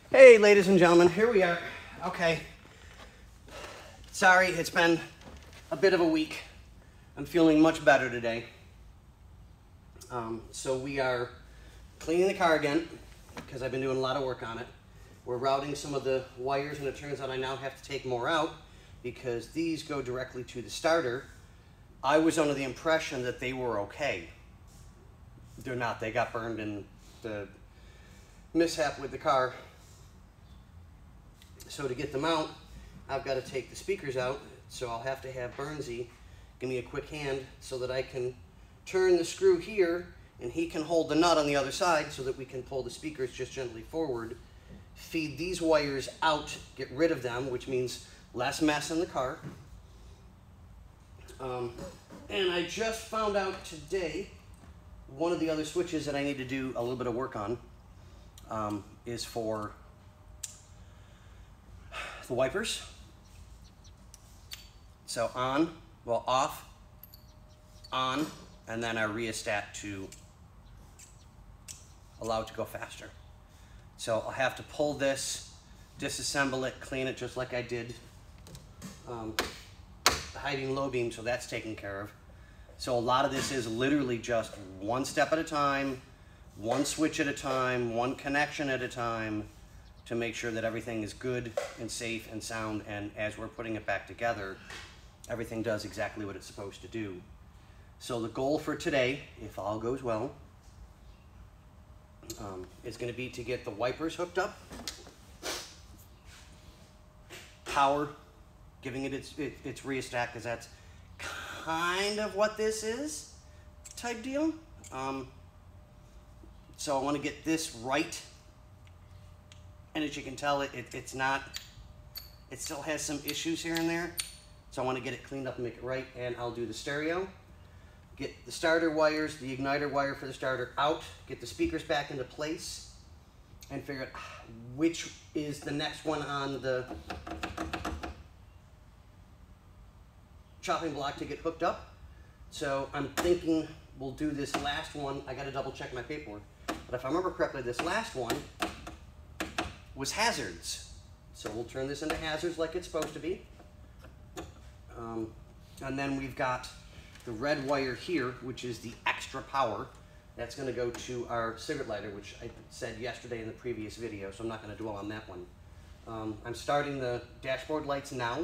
Hey, ladies and gentlemen, here we are. Okay. Sorry, it's been a bit of a week. I'm feeling much better today. So we are cleaning the car again because I've been doing a lot of work on it. We're routing some of the wires, and it turns out I now have to take more out because these go directly to the starter. I was under the impression that they were okay. They're not. They got burned in the mishap with the car. So to get them out, I've got to take the speakers out. So I'll have to have Burnsy give me a quick hand so that I can turn the screw here and he can hold the nut on the other side so that we can pull the speakers just gently forward, feed these wires out, get rid of them, which means less mess in the car. And I just found out today one of the other switches that I need to do a little bit of work on is for the wipers. So on, well, off, on, and then I rheostat to allow it to go faster. So I'll have to pull this, disassemble it, clean it just like I did the hiding low beam, so that's taken care of. So a lot of this is literally just one step at a time, one switch at a time, one connection at a time, to make sure that everything is good and safe and sound, and as we're putting it back together, everything does exactly what it's supposed to do. So the goal for today, if all goes well, is going to be to get the wipers hooked up, power, giving it its rheostat, because that's kind of what this is, type deal. So I want to get this right. And as you can tell, it's not, it still has some issues here and there. So I want to get it cleaned up and make it right. And I'll do the stereo, get the starter wires, the igniter wire for the starter out, get the speakers back into place, and figure out which is the next one on the chopping block to get hooked up. So I'm thinking we'll do this last one. I got to double check my paperwork. But if I remember correctly, this last one was hazards. So we'll turn this into hazards like it's supposed to be. And then we've got the red wire here, which is the extra power. That's going to go to our cigarette lighter, which I said yesterday in the previous video, so I'm not going to dwell on that one. I'm starting the dashboard lights now.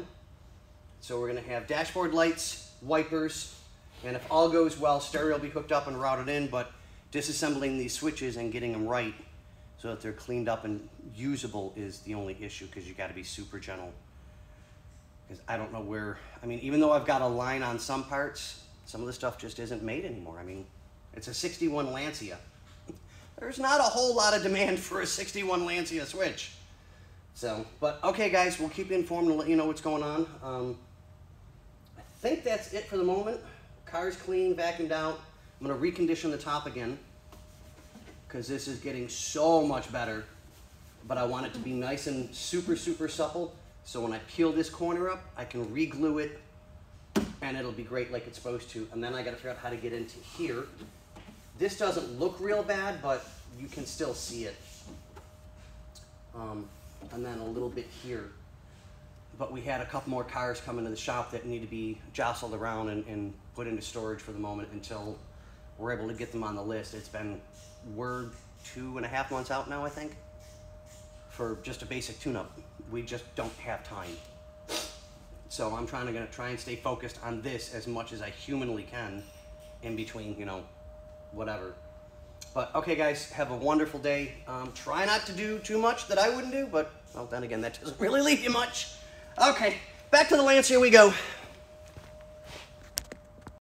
So we're going to have dashboard lights, wipers, and if all goes well, stereo will be hooked up and routed in, but disassembling these switches and getting them right so that they're cleaned up and usable is the only issue, because you got to be super gentle. Because I don't know where, I mean, even though I've got a line on some parts, some of the stuff just isn't made anymore. I mean, it's a 61 Lancia. There's not a whole lot of demand for a 61 Lancia switch. So, but okay guys, we'll keep you informed and let you know what's going on. I think that's it for the moment. Car's clean, vacuumed out. I'm gonna recondition the top again, because this is getting so much better, but I want it to be nice and super, super supple. So when I peel this corner up, I can re-glue it and it'll be great like it's supposed to. And then I gotta figure out how to get into here. This doesn't look real bad, but you can still see it. And then a little bit here. But we had a couple more cars come into the shop that need to be jostled around and put into storage for the moment until we're able to get them on the list. It's been, we're 2.5 months out now, I think, for just a basic tune-up. We just don't have time. So I'm trying to stay focused on this as much as I humanly can in between, you know, whatever. But okay guys, have a wonderful day. Try not to do too much that I wouldn't do, but well, then again, that doesn't really leave you much. Okay, back to the Lancia we go.